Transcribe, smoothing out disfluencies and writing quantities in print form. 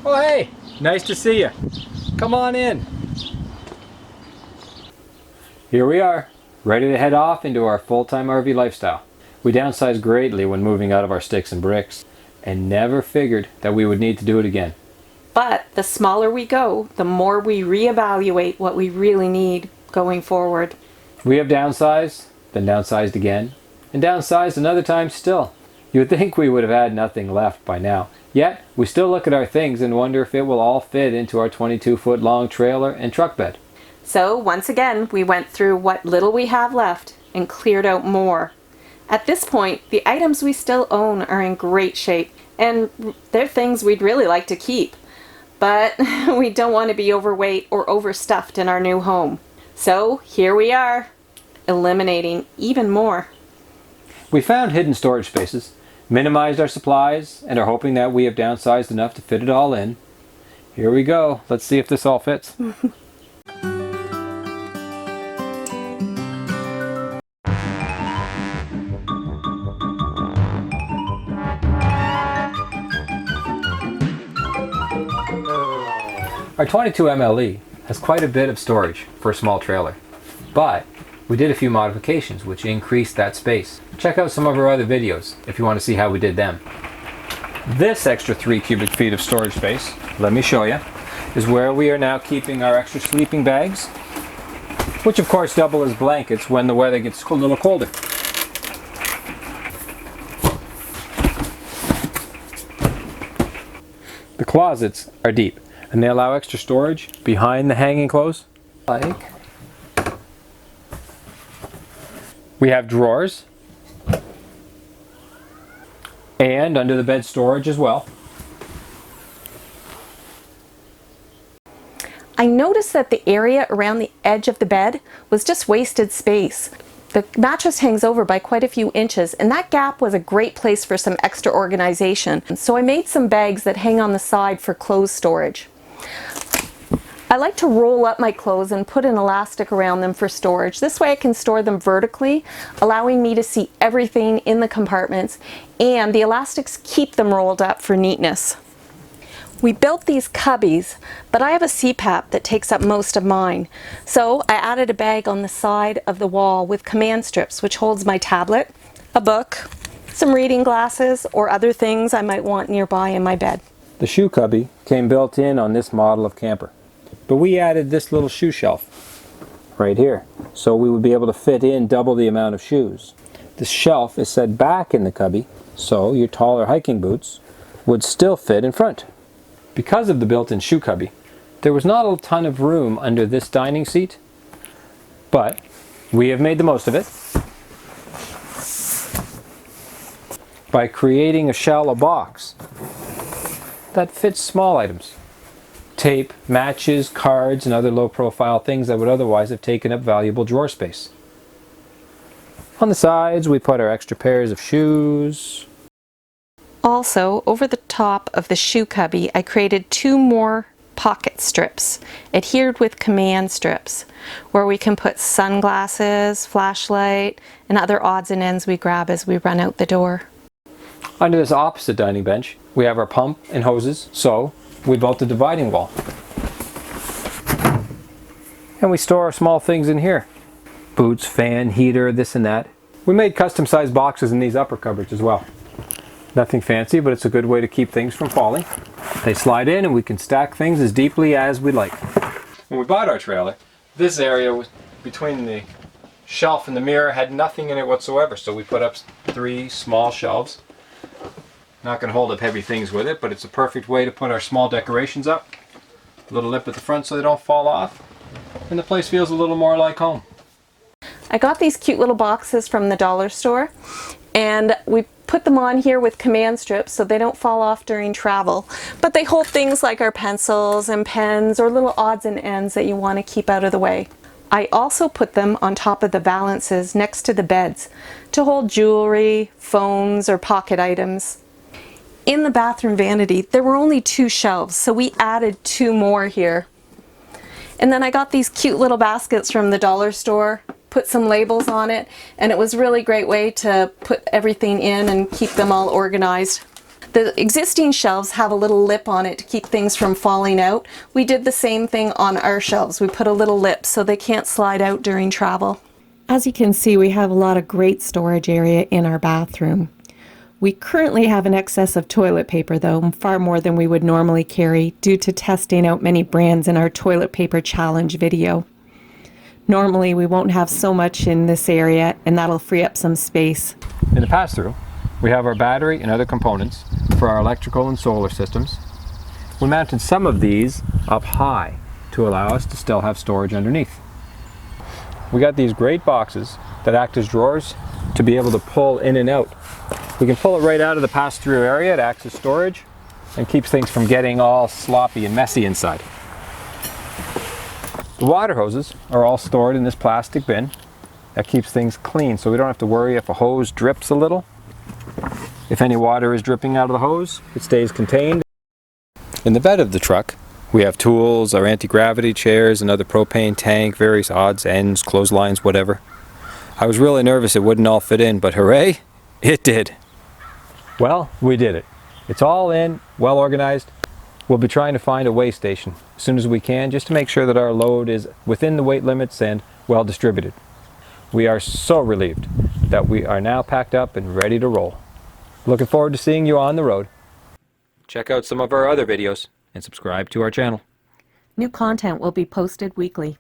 Oh hey, nice to see you. Come on in. Here we are, ready to head off into our full-time RV lifestyle. We downsized greatly when moving out of our sticks and bricks, and never figured that we would need to do it again. But the smaller we go, the more we reevaluate what we really need going forward. We have downsized, then downsized again, and downsized another time still. You would think we would have had nothing left by now. Yet, we still look at our things and wonder if it will all fit into our 22-foot long trailer and truck bed. So once again, we went through what little we have left and cleared out more. At this point, the items we still own are in great shape, and they're things we'd really like to keep. But we don't want to be overweight or overstuffed in our new home. So here we are, eliminating even more. We found hidden storage spaces, minimized our supplies, and are hoping that we have downsized enough to fit it all in. Here we go. Let's see if this all fits. Our 22 MLE has quite a bit of storage for a small trailer, but we did a few modifications which increased that space. Check out some of our other videos if you want to see how we did them. This extra 3 cubic feet of storage space, let me show you, is where we are now keeping our extra sleeping bags, which of course double as blankets when the weather gets a little colder. The closets are deep, and they allow extra storage behind the hanging clothes. We have drawers, and under the bed storage as well. I noticed that the area around the edge of the bed was just wasted space. The mattress hangs over by quite a few inches, and that gap was a great place for some extra organization. So I made some bags that hang on the side for clothes storage. I like to roll up my clothes and put an elastic around them for storage. This way I can store them vertically, allowing me to see everything in the compartments, and the elastics keep them rolled up for neatness. We built these cubbies, but I have a CPAP that takes up most of mine. So I added a bag on the side of the wall with command strips, which holds my tablet, a book, some reading glasses, or other things I might want nearby in my bed. The shoe cubby came built in on this model of camper, but we added this little shoe shelf right here, so we would be able to fit in double the amount of shoes. The shelf is set back in the cubby, so your taller hiking boots would still fit in front. Because of the built-in shoe cubby, there was not a ton of room under this dining seat, but we have made the most of it by creating a shallow box that fits small items. Tape, matches, cards, and other low-profile things that would otherwise have taken up valuable drawer space. On the sides, we put our extra pairs of shoes. Also, over the top of the shoe cubby, I created 2 more pocket strips, adhered with command strips, where we can put sunglasses, flashlight, and other odds and ends we grab as we run out the door. Under this opposite dining bench, we have our pump and hoses, so we built a dividing wall. And we store our small things in here. Boots, fan, heater, this and that. We made custom-sized boxes in these upper cupboards as well. Nothing fancy, but it's a good way to keep things from falling. They slide in and we can stack things as deeply as we like. When we bought our trailer, this area was between the shelf and the mirror had nothing in it whatsoever, so we put up 3 small shelves. Not going to hold up heavy things with it, but it's a perfect way to put our small decorations up. A little lip at the front so they don't fall off, and the place feels a little more like home. I got these cute little boxes from the dollar store, and we put them on here with command strips so they don't fall off during travel. But they hold things like our pencils and pens or little odds and ends that you want to keep out of the way. I also put them on top of the valances next to the beds to hold jewelry, phones, or pocket items. In the bathroom vanity, there were only 2 shelves, so we added 2 more here. And then I got these cute little baskets from the dollar store, put some labels on it, and it was a really great way to put everything in and keep them all organized. The existing shelves have a little lip on it to keep things from falling out. We did the same thing on our shelves. We put a little lip so they can't slide out during travel. As you can see, we have a lot of great storage area in our bathroom. We currently have an excess of toilet paper though, far more than we would normally carry due to testing out many brands in our toilet paper challenge video. Normally we won't have so much in this area and that'll free up some space. In the pass-through, we have our battery and other components for our electrical and solar systems. We mounted some of these up high to allow us to still have storage underneath. We got these great boxes that act as drawers to be able to pull in and out. We can pull it right out of the pass-through area. It acts as storage and keeps things from getting all sloppy and messy inside. The water hoses are all stored in this plastic bin. That keeps things clean so we don't have to worry if a hose drips a little. If any water is dripping out of the hose, it stays contained. In the bed of the truck, we have tools, our anti-gravity chairs, another propane tank, various odds, ends, clotheslines, whatever. I was really nervous it wouldn't all fit in, but hooray, it did. Well, we did it. It's all in, well organized. We'll be trying to find a weigh station as soon as we can, just to make sure that our load is within the weight limits and well distributed. We are so relieved that we are now packed up and ready to roll. Looking forward to seeing you on the road. Check out some of our other videos and subscribe to our channel. New content will be posted weekly.